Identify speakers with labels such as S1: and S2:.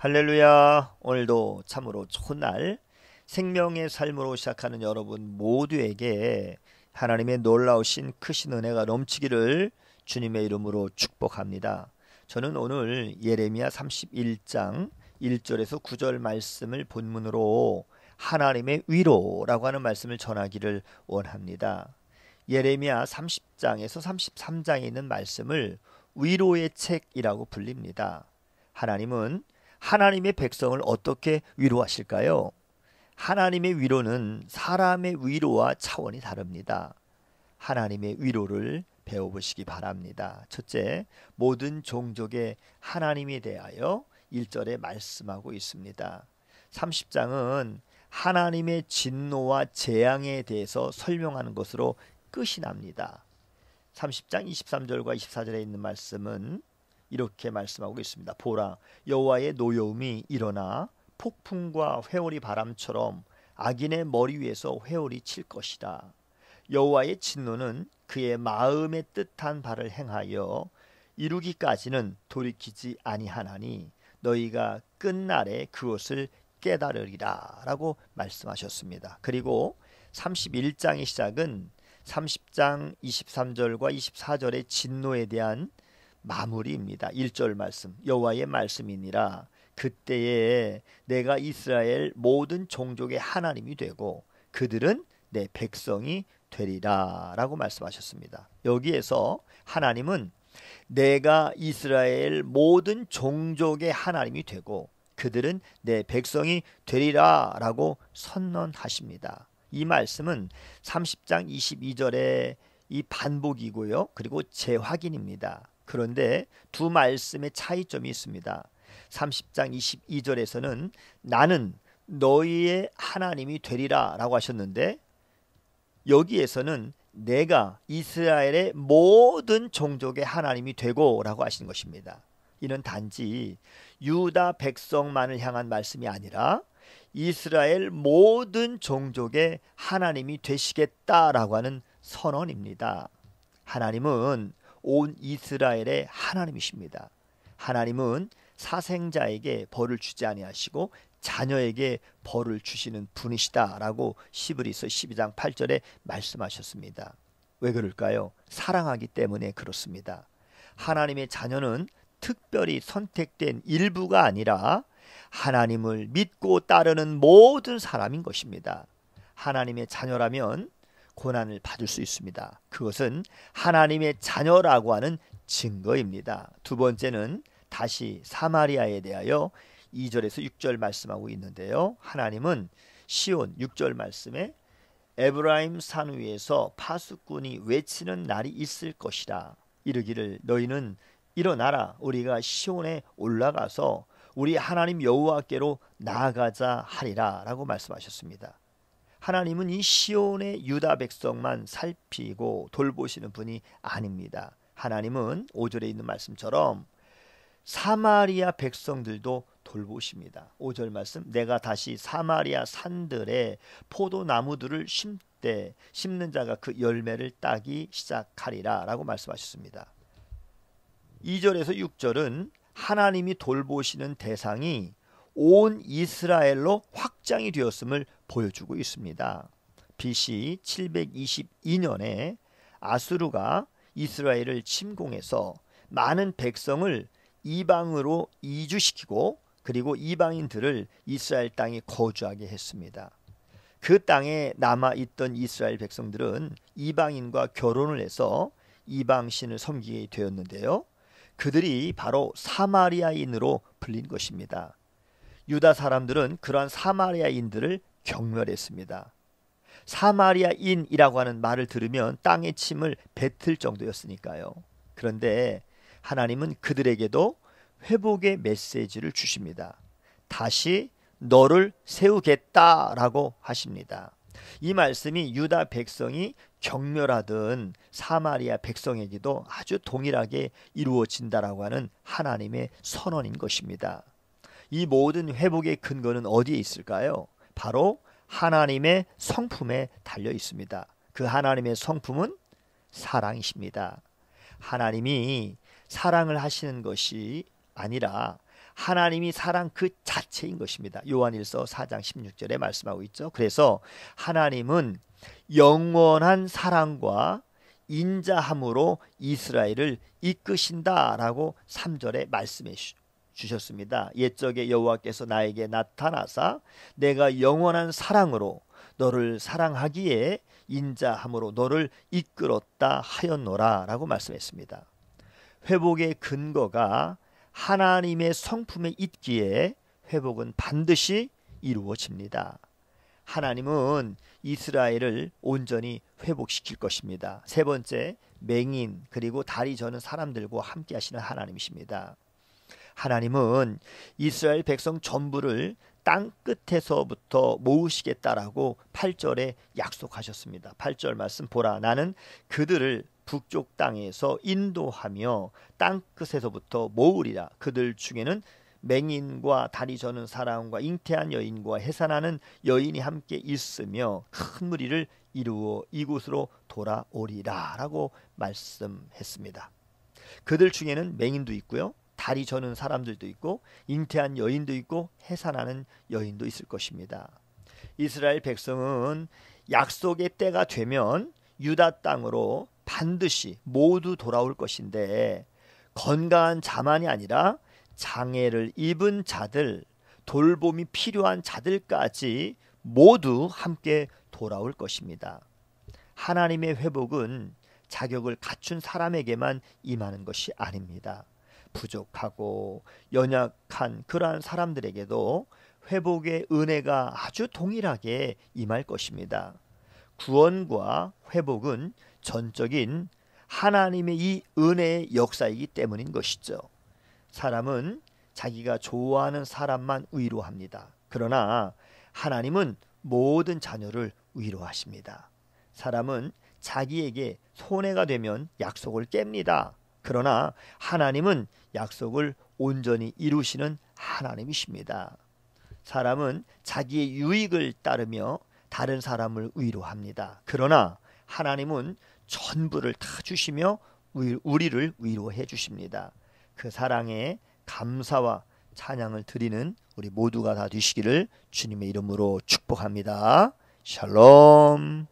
S1: 할렐루야. 오늘도 참으로 좋은 날, 생명의 삶으로 시작하는 여러분 모두에게 하나님의 놀라우신 크신 은혜가 넘치기를 주님의 이름으로 축복합니다. 저는 오늘 예레미야 31장 1절에서 9절 말씀을 본문으로 하나님의 위로라고 하는 말씀을 전하기를 원합니다. 예레미야 30장에서 33장에 있는 말씀을 위로의 책이라고 불립니다. 하나님은 하나님의 백성을 어떻게 위로하실까요? 하나님의 위로는 사람의 위로와 차원이 다릅니다. 하나님의 위로를 배워보시기 바랍니다. 첫째, 모든 종족의 하나님에 대하여 1절에 말씀하고 있습니다. 30장은 하나님의 진노와 재앙에 대해서 설명하는 것으로 끝이 납니다. 30장 23절과 24절에 있는 말씀은 이렇게 말씀하고 있습니다. 보라, 여호와의 노여움이 일어나 폭풍과 회오리 바람처럼 악인의 머리 위에서 회오리 칠 것이다. 여호와의 진노는 그의 마음에 뜻한 바를 행하여 이루기까지는 돌이키지 아니하나니 너희가 끝날에 그것을 깨달으리라 라고 말씀하셨습니다. 그리고 31장의 시작은 30장 23절과 24절의 진노에 대한 마무리입니다. 1절 말씀, 여호와의 말씀이니라. 그때에 내가 이스라엘 모든 종족의 하나님이 되고 그들은 내 백성이 되리라 라고 말씀하셨습니다. 여기에서 하나님은 내가 이스라엘 모든 종족의 하나님이 되고 그들은 내 백성이 되리라 라고 선언하십니다. 이 말씀은 30장 22절의 이 반복이고요. 그리고 재확인입니다. 그런데 두 말씀의 차이점이 있습니다. 30장 22절에서는 나는 너희의 하나님이 되리라 라고 하셨는데 여기에서는 내가 이스라엘의 모든 종족의 하나님이 되고 라고 하신 것입니다. 이는 단지 유다 백성만을 향한 말씀이 아니라 이스라엘 모든 종족의 하나님이 되시겠다라고 하는 선언입니다. 하나님은 온 이스라엘의 하나님이십니다. 하나님은 사생자에게 벌을 주지 아니하시고 자녀에게 벌을 주시는 분이시다라고 시브리서 12장 8절에 말씀하셨습니다. 왜 그럴까요? 사랑하기 때문에 그렇습니다. 하나님의 자녀는 특별히 선택된 일부가 아니라 하나님을 믿고 따르는 모든 사람인 것입니다. 하나님의 자녀라면 고난을 받을 수 있습니다. 그것은 하나님의 자녀라고 하는 증거입니다. 두 번째는 다시 사마리아에 대하여 2절에서 6절 말씀하고 있는데요. 하나님은 시온 6절 말씀에 에브라임 산 위에서 파수꾼이 외치는 날이 있을 것이라. 이르기를 너희는 일어나라, 우리가 시온에 올라가서 우리 하나님 여호와께로 나아가자 하리라 라고 말씀하셨습니다. 하나님은 이 시온의 유다 백성만 살피고 돌보시는 분이 아닙니다. 하나님은 5절에 있는 말씀처럼 사마리아 백성들도 돌보십니다. 5절 말씀, 내가 다시 사마리아 산들에 포도나무들을 심되 심는 자가 그 열매를 따기 시작하리라 라고 말씀하셨습니다. 2절에서 6절은 하나님이 돌보시는 대상이 온 이스라엘로 확장이 되었음을 보여주고 있습니다. BC 722년에 아수르가 이스라엘을 침공해서 많은 백성을 이방으로 이주시키고 그리고 이방인들을 이스라엘 땅에 거주하게 했습니다. 그 땅에 남아있던 이스라엘 백성들은 이방인과 결혼을 해서 이방신을 섬기게 되었는데요. 그들이 바로 사마리아인으로 불린 것입니다. 유다 사람들은 그러한 사마리아인들을 경멸했습니다. 사마리아인이라고 하는 말을 들으면 땅의 침을 뱉을 정도였으니까요. 그런데 하나님은 그들에게도 회복의 메시지를 주십니다. 다시 너를 세우겠다라고 하십니다. 이 말씀이 유다 백성이 경멸하던 사마리아 백성에게도 아주 동일하게 이루어진다라고 하는 하나님의 선언인 것입니다. 이 모든 회복의 근거는 어디에 있을까요? 바로 하나님의 성품에 달려 있습니다. 그 하나님의 성품은 사랑이십니다. 하나님이 사랑을 하시는 것이 아니라 하나님이 사랑 그 자체인 것입니다. 요한일서 4장 16절에 말씀하고 있죠. 그래서 하나님은 영원한 사랑과 인자함으로 이스라엘을 이끄신다라고 3절에 말씀해 주셨습니다. 옛적에 여호와께서 나에게 나타나사 내가 영원한 사랑으로 너를 사랑하기에 인자함으로 너를 이끌었다 하였노라 라고 말씀했습니다. 회복의 근거가 하나님의 성품에 있기에 회복은 반드시 이루어집니다. 하나님은 이스라엘을 온전히 회복시킬 것입니다. 세 번째, 맹인 그리고 다리 저는 사람들과 함께 하시는 하나님이십니다. 하나님은 이스라엘 백성 전부를 땅 끝에서부터 모으시겠다라고 8절에 약속하셨습니다. 8절 말씀 보라, 나는 그들을 북쪽 땅에서 인도하며 땅 끝에서부터 모으리라. 그들 중에는 맹인과 다리 저는 사람과 잉태한 여인과 해산하는 여인이 함께 있으며 큰 무리를 이루어 이곳으로 돌아오리라 라고 말씀했습니다. 그들 중에는 맹인도 있고요, 다리 저는 사람들도 있고 잉태한 여인도 있고 해산하는 여인도 있을 것입니다. 이스라엘 백성은 약속의 때가 되면 유다 땅으로 반드시 모두 돌아올 것인데, 건강한 자만이 아니라 장애를 입은 자들, 돌봄이 필요한 자들까지 모두 함께 돌아올 것입니다. 하나님의 회복은 자격을 갖춘 사람에게만 임하는 것이 아닙니다. 부족하고 연약한 그러한 사람들에게도 회복의 은혜가 아주 동일하게 임할 것입니다. 구원과 회복은 전적인 하나님의 이 은혜의 역사이기 때문인 것이죠. 사람은 자기가 좋아하는 사람만 위로합니다. 그러나 하나님은 모든 자녀를 위로하십니다. 사람은 자기에게 손해가 되면 약속을 깹니다. 그러나 하나님은 약속을 온전히 이루시는 하나님이십니다. 사람은 자기의 유익을 따르며 다른 사람을 위로합니다. 그러나 하나님은 전부를 다 주시며 우리를 위로해 주십니다. 그 사랑에 감사와 찬양을 드리는 우리 모두가 다 되시기를 주님의 이름으로 축복합니다. 샬롬.